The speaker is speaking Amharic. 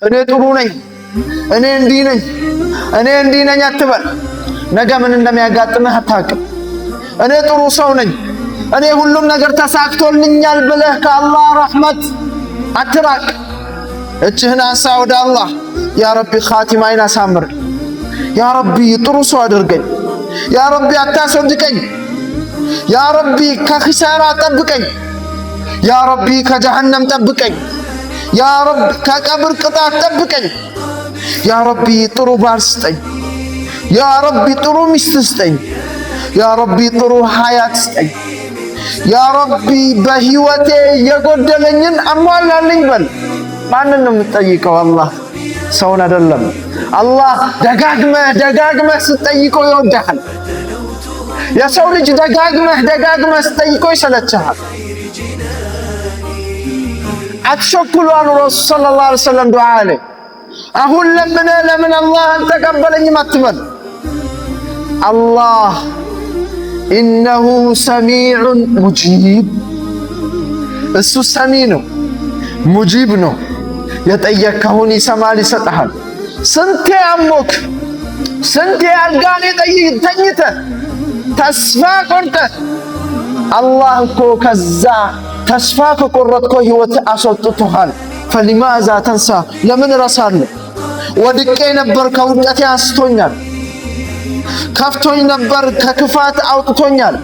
እኔ ጥሩ ነኝ፣ እኔ እንዲህ ነኝ አትበል። ነገ ምን እንደሚያጋጥምህ አታውቅም። እኔ ጥሩ ሰው ነኝ፣ እኔ ሁሉም ነገር ተሳክቶልኛል ብለህ ከአላህ ረሕመት አትራቅ። እጅህን አንሳ ወደ አላህ። ያ ረቢ ኻቲማዬን አሳምር፣ ያ ረቢ ጥሩ ሰው አድርገኝ፣ ያ ረቢ አታስወድቀኝ፣ ያ ረቢ ከኺሳራ ጠብቀኝ፣ ያ ረቢ ከጀሃነም ጠብቀኝ፣ ያ ረቢ ከቀብር ቅጣት ጠብቀኝ፣ ያ ረቢ ጥሩ ባል ስጠኝ፣ ያ ረቢ ጥሩ ሚስት ስጠኝ፣ ያ ረቢ ጥሩ ሀያት ስጠኝ፣ ያ ረቢ በህይወቴ የጎደለኝን አሟላልኝ በል። ማንን ነው የምትጠይቀው? አላህ ሰውን አይደለም። አላህ ደጋግመህ ስትጠይቀው ይወድሃል። የሰው ልጅ ደጋግመህ ስትጠይቀው ይሰለችሃል። አትቸኩሉ አሉ ረሱል ሰለላሁ ዐለይሂ ወሰለም ዱዓ ላይ። አሁን ለምን አላህ አልተቀበለኝም አትበል። አላህ ኢነሁ ሰሚዑን ሙጂብ፣ እሱ ሰሚ ነው፣ ሙጂብ ነው። የጠየቅከውን ይሰማል፣ ይሰጥሃል። ስንቴ አሞክ፣ ስንቴ አልጋ ላይ ተኝተህ ተስፋ ቆርጠህ አላህ እኮ ከዛ ተስፋ ከቆረጥከው ህይወት አስወጥቶሃል። ፈሊማዛ ተንሳ፣ ለምን እረሳለሁ? ወድቄ ነበር፣ ከውድቀቴ አንስቶኛል። ከፍቶኝ ነበር፣ ከክፋት አውጥቶኛል።